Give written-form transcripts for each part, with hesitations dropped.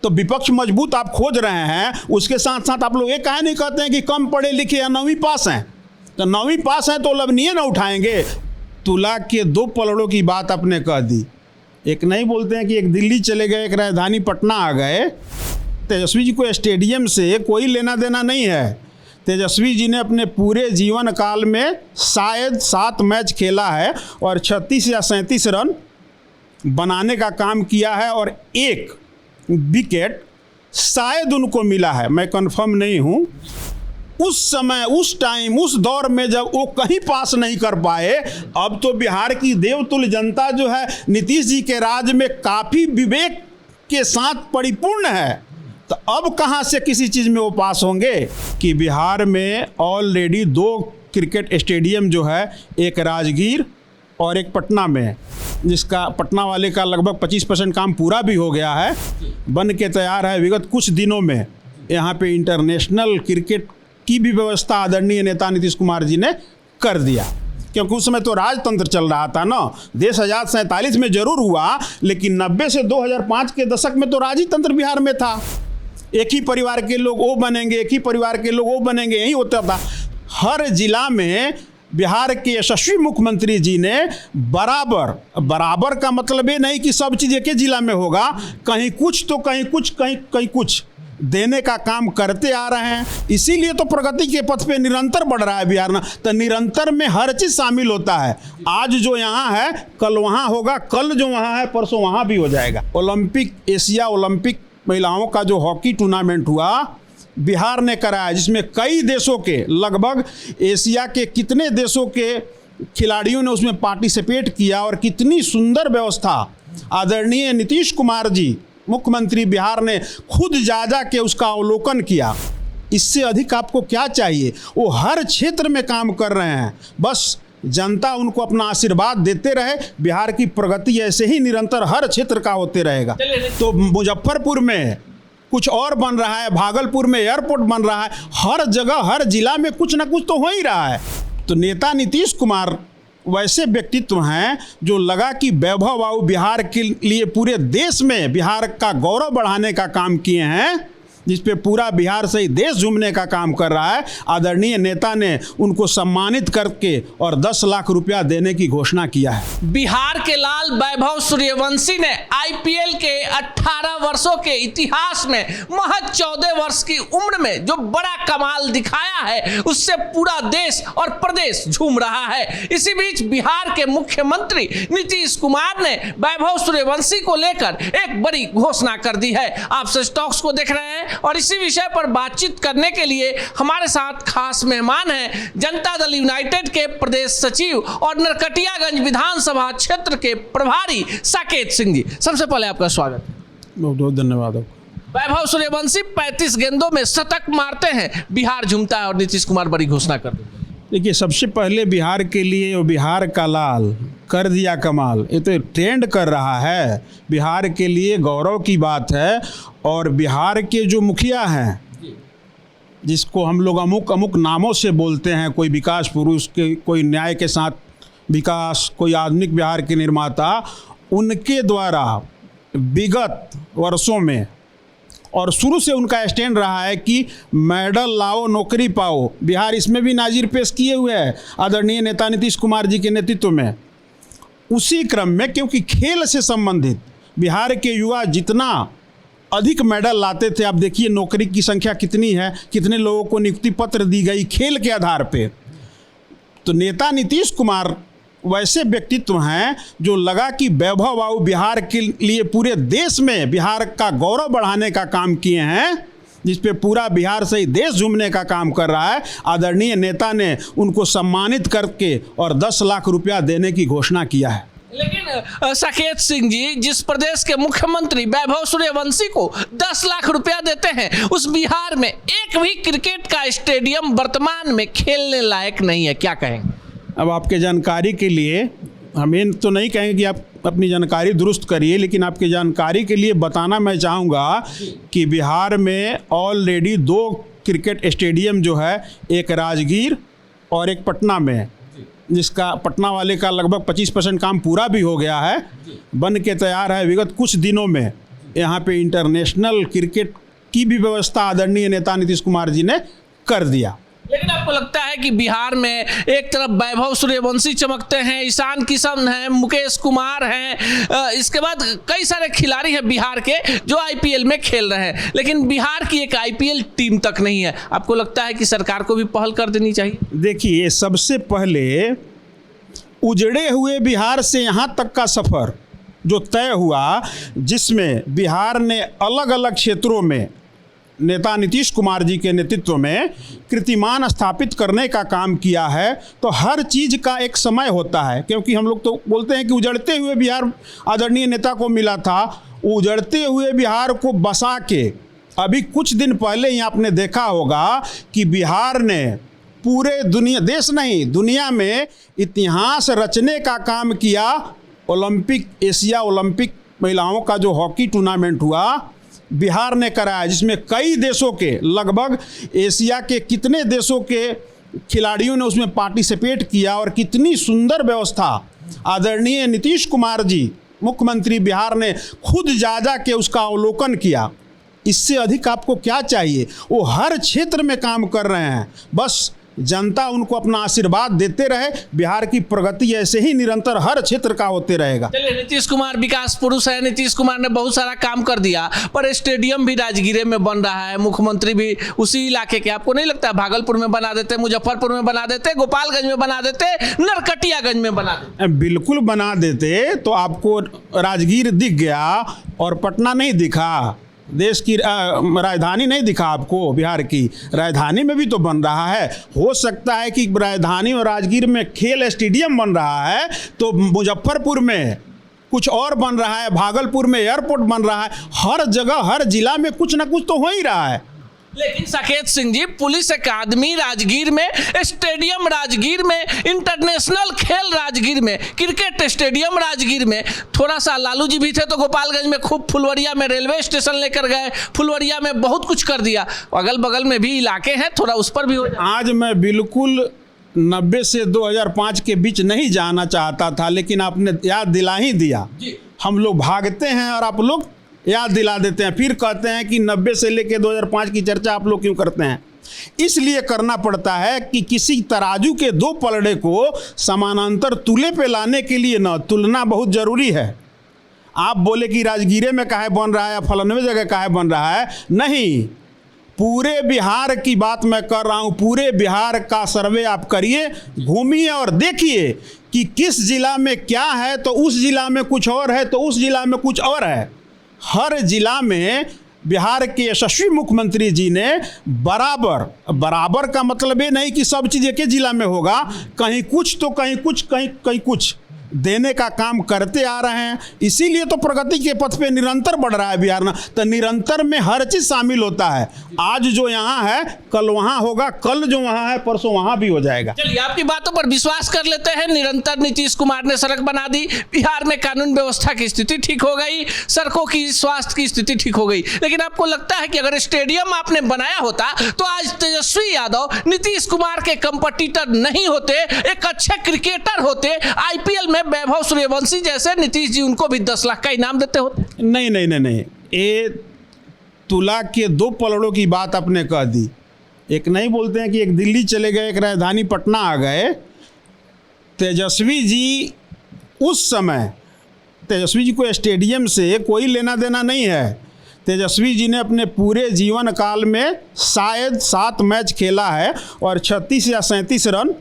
तो विपक्ष मजबूत आप खोज रहे हैं, उसके साथ साथ आप लोग ये काहे नहीं कहते हैं कि कम पढ़े लिखे या 9वीं पास हैं? तो 9वीं पास हैं तो लवनीय ना उठाएंगे। तुला के 2 पलड़ों की बात आपने कह दी। एक नहीं बोलते हैं कि एक दिल्ली चले गए, एक राजधानी पटना आ गए। तेजस्वी जी को स्टेडियम से कोई लेना देना नहीं है। तेजस्वी जी ने अपने पूरे जीवन काल में शायद 7 मैच खेला है और 36 या 37 रन बनाने का काम किया है और 1 विकेट शायद उनको मिला है, मैं कंफर्म नहीं हूँ। उस समय, उस टाइम, उस दौर में जब वो कहीं पास नहीं कर पाए, अब तो बिहार की देवतुल्य जनता जो है नीतीश जी के राज में काफ़ी विवेक के साथ परिपूर्ण है। तो अब कहाँ से किसी चीज़ में वो पास होंगे कि बिहार में ऑलरेडी 2 क्रिकेट स्टेडियम जो है, एक राजगीर और एक पटना में, जिसका पटना वाले का लगभग 25% काम पूरा भी हो गया है, बन के तैयार है। विगत कुछ दिनों में यहाँ पे इंटरनेशनल क्रिकेट की भी व्यवस्था आदरणीय नेता नीतीश कुमार जी ने कर दिया, क्योंकि उस समय तो राजतंत्र चल रहा था ना। देश आज़ाद 47 में जरूर हुआ, लेकिन 90 से 2005 के दशक में तो राजतंत्र बिहार में था। एक ही परिवार के लोग वो बनेंगे, एक ही परिवार के लोग वो बनेंगे, यही होता था। हर जिला में बिहार के यशस्वी मुख्यमंत्री जी ने बराबर का मतलब ये नहीं कि सब चीज़ एक ही जिला में होगा, कहीं कुछ तो कहीं कुछ, कहीं कुछ देने का काम करते आ रहे हैं। इसीलिए तो प्रगति के पथ पे निरंतर बढ़ रहा है बिहार ना। तो निरंतर में हर चीज़ शामिल होता है। आज जो यहाँ है कल वहाँ होगा, कल जो वहाँ है परसों वहाँ भी हो जाएगा। एशिया ओलंपिक महिलाओं का जो हॉकी टूर्नामेंट हुआ बिहार ने कराया, जिसमें कई देशों के, लगभग एशिया के कितने देशों के खिलाड़ियों ने उसमें पार्टिसिपेट किया और कितनी सुंदर व्यवस्था आदरणीय नीतीश कुमार जी मुख्यमंत्री बिहार ने खुद जा के उसका अवलोकन किया। इससे अधिक आपको क्या चाहिए? वो हर क्षेत्र में काम कर रहे हैं, बस जनता उनको अपना आशीर्वाद देते रहे। बिहार की प्रगति ऐसे ही निरंतर हर क्षेत्र का होते रहेगा। तो मुजफ्फरपुर में कुछ और बन रहा है, भागलपुर में एयरपोर्ट बन रहा है, हर जगह हर जिला में कुछ ना कुछ तो हो ही रहा है। तो नेता नीतीश कुमार वैसे व्यक्तित्व हैं जो लगा कि वैभव बाबू बिहार के लिए पूरे देश में बिहार का गौरव बढ़ाने का काम किए हैं, जिस पे पूरा बिहार से ही देश झूमने का काम कर रहा है। आदरणीय नेता ने उनको सम्मानित करके और 10 लाख रुपया देने की घोषणा किया है। बिहार के लाल वैभव सूर्यवंशी ने आईपीएल के 18 वर्षों के इतिहास में महज 14 वर्ष की उम्र में जो बड़ा कमाल दिखाया है, उससे पूरा देश और प्रदेश झूम रहा है। इसी बीच बिहार के मुख्यमंत्री नीतीश कुमार ने वैभव सूर्यवंशी को लेकर एक बड़ी घोषणा कर दी है। आप सच टॉक्स को देख रहे हैं और इसी विषय पर बातचीत करने के लिए हमारे साथ खास मेहमान हैं जनता दल यूनाइटेड के प्रदेश सचिव और नरकटियागंज विधानसभा क्षेत्र के प्रभारी साकेत सिंह जी। सबसे पहले आपका स्वागत। बहुत बहुत धन्यवाद। वैभव सूर्यवंशी 35 गेंदों में शतक मारते हैं, बिहार झूमता है और नीतीश कुमार बड़ी घोषणा कर देते हैं। देखिए, सबसे पहले बिहार के लिए और बिहार का लाल कर दिया कमाल, ये तो ट्रेंड कर रहा है। बिहार के लिए गौरव की बात है। और बिहार के जो मुखिया हैं, जिसको हम लोग अमुक अमुक नामों से बोलते हैं, कोई विकास पुरुष के, कोई न्याय के साथ विकास, कोई आधुनिक बिहार के निर्माता, उनके द्वारा विगत वर्षों में और शुरू से उनका स्टैंड रहा है कि मेडल लाओ नौकरी पाओ। बिहार इसमें भी नाजिर पेश किए हुए हैं आदरणीय नेता नीतीश कुमार जी के नेतृत्व में। उसी क्रम में, क्योंकि खेल से संबंधित बिहार के युवा जितना अधिक मेडल लाते थे, आप देखिए नौकरी की संख्या कितनी है, कितने लोगों को नियुक्ति पत्र दी गई खेल के आधार पे। तो नेता नीतीश कुमार वैसे व्यक्तित्व हैं जो लगा कि वैभव बाबू बिहार के लिए पूरे देश में बिहार का गौरव बढ़ाने का काम किए हैं, जिस पे पूरा बिहार से ही देश झूमने का काम कर रहा है। आदरणीय नेता ने उनको सम्मानित करके और 10 लाख रुपया देने की घोषणा किया है। लेकिन साकेत सिंह जी, जिस प्रदेश के मुख्यमंत्री वैभव सूर्यवंशी को 10 लाख रुपया देते हैं, उस बिहार में एक भी क्रिकेट का स्टेडियम वर्तमान में खेलने लायक नहीं है, क्या कहेंगे? अब आपके जानकारी के लिए, हम ये तो नहीं कहेंगे कि आप अपनी जानकारी दुरुस्त करिए, लेकिन आपकी जानकारी के लिए बताना मैं चाहूँगा कि बिहार में ऑलरेडी 2 क्रिकेट स्टेडियम जो है, एक राजगीर और एक पटना में, जिसका पटना वाले का लगभग 25% काम पूरा भी हो गया है, बन के तैयार है। विगत कुछ दिनों में यहाँ पे इंटरनेशनल क्रिकेट की भी व्यवस्था आदरणीय नेता नीतीश कुमार जी ने कर दिया। लेकिन आपको लगता है कि बिहार में एक तरफ वैभव सूर्यवंशी चमकते हैं, ईशान किशन हैं, मुकेश कुमार हैं, इसके बाद कई सारे खिलाड़ी हैं बिहार के जो आईपीएल में खेल रहे हैं, लेकिन बिहार की एक आईपीएल टीम तक नहीं है। आपको लगता है कि सरकार को भी पहल कर देनी चाहिए? देखिए, सबसे पहले उजड़े हुए बिहार से यहाँ तक का सफ़र जो तय हुआ, जिसमें बिहार ने अलग अलग क्षेत्रों में नेता नीतीश कुमार जी के नेतृत्व में कीर्तिमान स्थापित करने का काम किया है, तो हर चीज़ का एक समय होता है। क्योंकि हम लोग तो बोलते हैं कि उजड़ते हुए बिहार आदरणीय नेता को मिला था, उजड़ते हुए बिहार को बसा के अभी कुछ दिन पहले ही आपने देखा होगा कि बिहार ने पूरे दुनिया, देश नहीं दुनिया में इतिहास रचने का काम किया। ओलंपिक, एशिया ओलंपिक महिलाओं का जो हॉकी टूर्नामेंट हुआ बिहार ने कराया, जिसमें कई देशों के, लगभग एशिया के कितने देशों के खिलाड़ियों ने उसमें पार्टिसिपेट किया, और कितनी सुंदर व्यवस्था आदरणीय नीतीश कुमार जी मुख्यमंत्री बिहार ने खुद जा के उसका अवलोकन किया। इससे अधिक आपको क्या चाहिए? वो हर क्षेत्र में काम कर रहे हैं, बस जनता उनको अपना आशीर्वाद देते रहे। बिहार की प्रगति ऐसे ही निरंतर हर क्षेत्र का होते रहेगा। चलिए, नीतीश कुमार विकास पुरुष है, नीतीश कुमार ने बहुत सारा काम कर दिया, पर स्टेडियम भी राजगीर में बन रहा है, मुख्यमंत्री भी उसी इलाके के। आपको नहीं लगता भागलपुर में बना देते, मुजफ्फरपुर में बना देते, गोपालगंज में बना देते, नरकटियागंज में बना देते? बिल्कुल बना देते तो आपको राजगीर दिख गया और पटना नहीं दिखा, देश की राजधानी नहीं दिखा आपको। बिहार की राजधानी में भी तो बन रहा है। हो सकता है कि राजधानी और राजगीर में खेल स्टेडियम बन रहा है, तो मुजफ्फरपुर में कुछ और बन रहा है, भागलपुर में एयरपोर्ट बन रहा है। हर जगह, हर जिला में कुछ ना कुछ तो हो ही रहा है। लेकिन साकेत सिंह जी, पुलिस अकादमी राजगीर में, स्टेडियम राजगीर में, इंटरनेशनल खेल राजगीर में, क्रिकेट स्टेडियम राजगीर में, थोड़ा सा लालू जी भी थे तो गोपालगंज में खूब, फुलवरिया में रेलवे स्टेशन लेकर गए, फुलवरिया में बहुत कुछ कर दिया। अगल बगल में भी इलाके हैं, थोड़ा उस पर भी हो जाए। आज मैं बिल्कुल 90 से 2005 के बीच नहीं जाना चाहता था, लेकिन आपने याद दिला ही दिया। हम लोग भागते हैं और आप लोग याद दिला देते हैं, फिर कहते हैं कि 90 से लेकर 2005 की चर्चा आप लोग क्यों करते हैं। इसलिए करना पड़ता है कि किसी तराजू के दो पलड़े को समानांतर तुले पे लाने के लिए ना तुलना बहुत ज़रूरी है। आप बोले कि राजगीरे में काहे बन रहा है या फलानवे जगह काहे बन रहा है, नहीं, पूरे बिहार की बात मैं कर रहा हूँ। पूरे बिहार का सर्वे आप करिए, घूमिए और देखिए कि किस जिला में क्या है, तो उस जिला में कुछ और है, तो उस जिला में कुछ और है। हर जिला में बिहार के यशस्वी मुख्यमंत्री जी ने बराबर का मतलब ये नहीं कि सब चीज़ एक ही जिला में होगा, कहीं कुछ तो कहीं कुछ, कहीं कुछ देने का काम करते आ रहे हैं। इसीलिए तो प्रगति के पथ पे निरंतर बढ़ रहा है बिहार ना। तो निरंतर में हर चीज़ शामिल होता है। आज जो यहाँ है कल वहाँ होगा, कल जो वहाँ है परसों वहाँ भी हो जाएगा। चलिए, आपकी बातों पर विश्वास कर लेते हैं। निरंतर नीतीश कुमार ने सड़क बना दी, बिहार में कानून व्यवस्था की स्थिति ठीक हो गई, सड़कों की, स्वास्थ्य की स्थिति ठीक हो गई। लेकिन आपको लगता है कि अगर स्टेडियम आपने बनाया होता तो आज तेजस्वी यादव नीतीश कुमार के कंपटीटर नहीं होते, एक अच्छे क्रिकेटर होते, आईपीएल में वैभव सूर्यवंशी जैसे नीतीश जी उनको भी 10 लाख का इनाम देते होते? नहीं नहीं नहीं नहीं, ये तुला के दो पलड़ों की बात आपने कह दी। एक नहीं बोलते हैं कि एक दिल्ली चले गए, एक राजधानी पटना आ गए। तेजस्वी जी उस समय, तेजस्वी जी को स्टेडियम से कोई लेना देना नहीं है। तेजस्वी जी ने अपने पूरे जीवन काल में शायद 7 मैच खेला है और 36 या 37 रन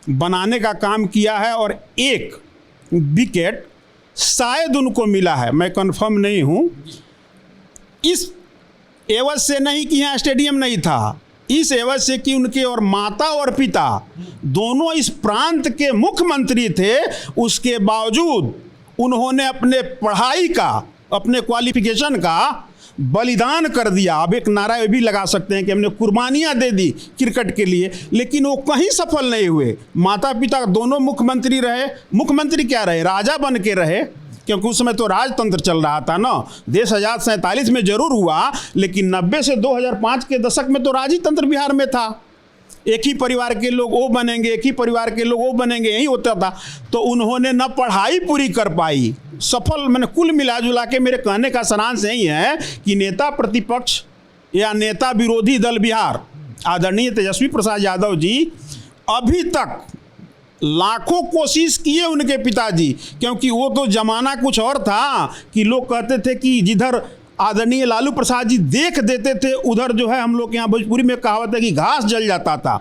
बनाने का काम किया है, और 1 विकेट शायद उनको मिला है, मैं कंफर्म नहीं हूँ। इस एवज से नहीं कि यहाँ स्टेडियम नहीं था, इस एवज से कि उनके और माता और पिता दोनों इस प्रांत के मुख्यमंत्री थे। उसके बावजूद उन्होंने अपने पढ़ाई का, अपने क्वालिफिकेशन का बलिदान कर दिया। अब एक नारा भी लगा सकते हैं कि हमने कुर्बानियां दे दी क्रिकेट के लिए, लेकिन वो कहीं सफल नहीं हुए। माता पिता दोनों मुख्यमंत्री रहे, मुख्यमंत्री क्या रहे, राजा बन के रहे, क्योंकि उस समय तो राजतंत्र चल रहा था ना। देश आज़ाद 47 में जरूर हुआ, लेकिन 90 से 2005 के दशक में तो राजतंत्र बिहार में था। एक ही परिवार के लोग वो बनेंगे, एक ही परिवार के लोग वो बनेंगे, यही होता था। तो उन्होंने न पढ़ाई पूरी कर पाई, सफल मैंने कुल मिला जुला के मेरे कहने का सारांश यही है कि नेता प्रतिपक्ष या नेता विरोधी दल बिहार आदरणीय तेजस्वी प्रसाद यादव जी अभी तक लाखों कोशिश किए उनके पिताजी, क्योंकि वो तो जमाना कुछ और था कि लोग कहते थे कि जिधर आदरणीय लालू प्रसाद जी देख देते थे उधर जो है, हम लोग के यहाँ भोजपुरी में कहावत है कि घास जल जाता था।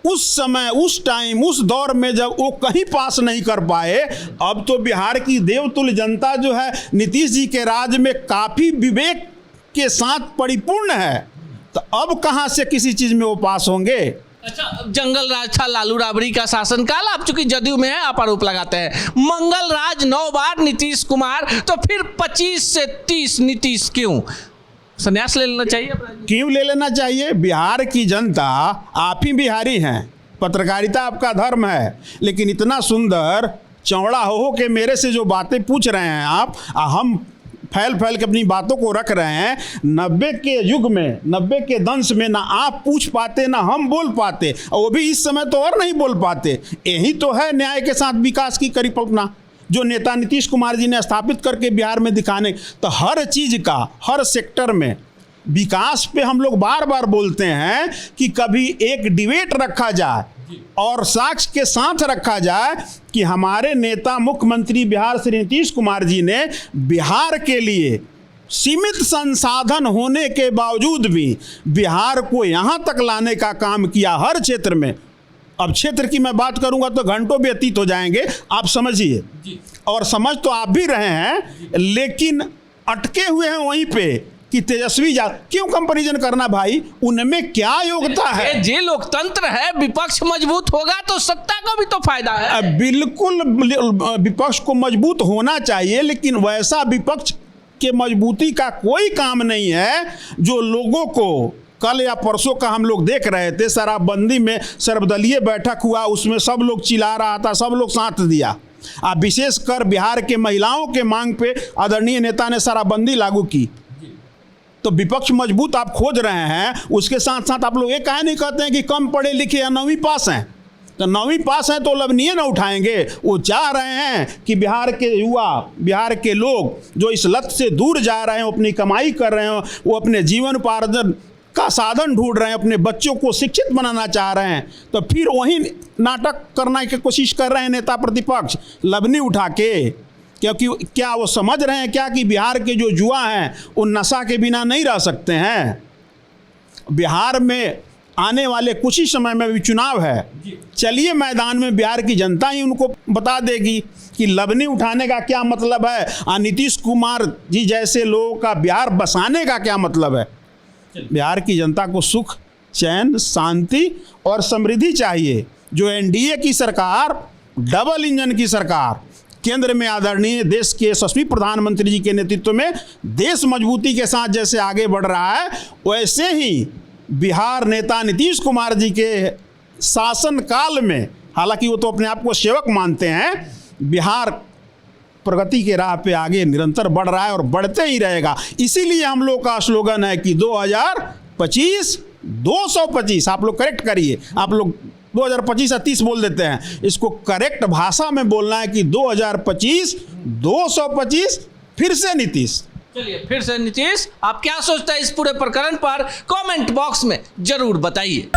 उस समय, उस टाइम, उस दौर में जब वो कहीं पास नहीं कर पाए, अब तो बिहार की देवतुल्य जनता जो है नीतीश जी के राज में काफ़ी विवेक के साथ परिपूर्ण है, तो अब कहाँ से किसी चीज़ में वो पास होंगे। अच्छा, जंगल राज था लालू राबड़ी का शासनकाल, आप चूंकि जदयू में है आप आरोप लगाते हैं। मंगल राज 9 बार नीतीश कुमार, तो फिर 25 से 30 नीतीश क्यों? संन्यास ले लेना चाहिए? क्यों ले लेना चाहिए? बिहार की जनता, आप ही बिहारी हैं, पत्रकारिता आपका धर्म है, लेकिन इतना सुंदर चौड़ा हो के मेरे से जो बातें पूछ रहे हैं आप, हम फैल के अपनी बातों को रख रहे हैं। 90 के युग में, 90 के दंश में ना आप पूछ पाते ना हम बोल पाते, और वो भी इस समय तो और नहीं बोल पाते। यही तो है न्याय के साथ विकास की परिकल्पना जो नेता नीतीश कुमार जी ने स्थापित करके बिहार में दिखाने। तो हर चीज़ का, हर सेक्टर में विकास पे हम लोग बार बार बोलते हैं कि कभी एक डिबेट रखा जाए और साक्ष्य के साथ रखा जाए कि हमारे नेता मुख्यमंत्री बिहार श्री नीतीश कुमार जी ने बिहार के लिए सीमित संसाधन होने के बावजूद भी बिहार को यहाँ तक लाने का काम किया हर क्षेत्र में। अब क्षेत्र की मैं बात करूंगा तो घंटों व्यतीत हो जाएंगे, आप समझिए, और समझ तो आप भी रहे हैं, लेकिन अटके हुए हैं वहीं पे कि तेजस्वी क्यों कंपैरिजन करना भाई, उनमें क्या योग्यता है? जे लोकतंत्र है, विपक्ष मजबूत होगा तो सत्ता को भी तो फायदा है। बिल्कुल विपक्ष को मजबूत होना चाहिए, लेकिन वैसा विपक्ष के मजबूती का कोई काम नहीं है जो लोगों को, कल या परसों का हम लोग देख रहे थे, शराबबंदी में सर्वदलीय बैठक हुआ, उसमें सब लोग चिल्ला रहा था, सब लोग साथ दिया। अब विशेषकर बिहार के महिलाओं के मांग पे आदरणीय नेता ने शराबबंदी लागू की। तो विपक्ष मजबूत आप खोज रहे हैं, उसके साथ साथ आप लोग ये काहे नहीं कहते हैं कि कम पढ़े लिखे या 9वीं पास हैं? तो 9वीं पास हैं तो लवनीय न उठाएंगे। वो चाह रहे हैं कि बिहार के युवा, बिहार के लोग जो इस लत से दूर जा रहे हैं, अपनी कमाई कर रहे हैं, वो अपने जीवन उपार्जन का साधन ढूंढ रहे हैं, अपने बच्चों को शिक्षित बनाना चाह रहे हैं, तो फिर वही नाटक करने की कोशिश कर रहे हैं नेता प्रतिपक्ष लवनी उठा के। क्योंकि क्या वो समझ रहे हैं क्या कि बिहार के जो युवा हैं वो नशा के बिना नहीं रह सकते हैं? बिहार में आने वाले कुछ ही समय में भी चुनाव है, चलिए मैदान में बिहार की जनता ही उनको बता देगी कि लवनी उठाने का क्या मतलब है और नीतीश कुमार जी जैसे लोगों का बिहार बसाने का क्या मतलब है। बिहार की जनता को सुख, चैन, शांति और समृद्धि चाहिए। जो एनडीए की सरकार, डबल इंजन की सरकार, केंद्र में आदरणीय देश के यशस्वी प्रधानमंत्री जी के नेतृत्व में देश मजबूती के साथ जैसे आगे बढ़ रहा है, वैसे ही बिहार नेता नीतीश कुमार जी के शासनकाल में, हालांकि वो तो अपने आप को सेवक मानते हैं, बिहार प्रगति के राह पे आगे निरंतर बढ़ रहा है और बढ़ते ही रहेगा। इसीलिए हम लोग का स्लोगन है कि 2025 225, आप लोग करेक्ट करिए, आप लोग 2025 या 30 बोल देते हैं, इसको करेक्ट भाषा में बोलना है कि 2025 225 फिर से नीतीश। चलिए, फिर से नीतीश। आप क्या सोचते हैं इस पूरे प्रकरण पर? कमेंट बॉक्स में जरूर बताइए।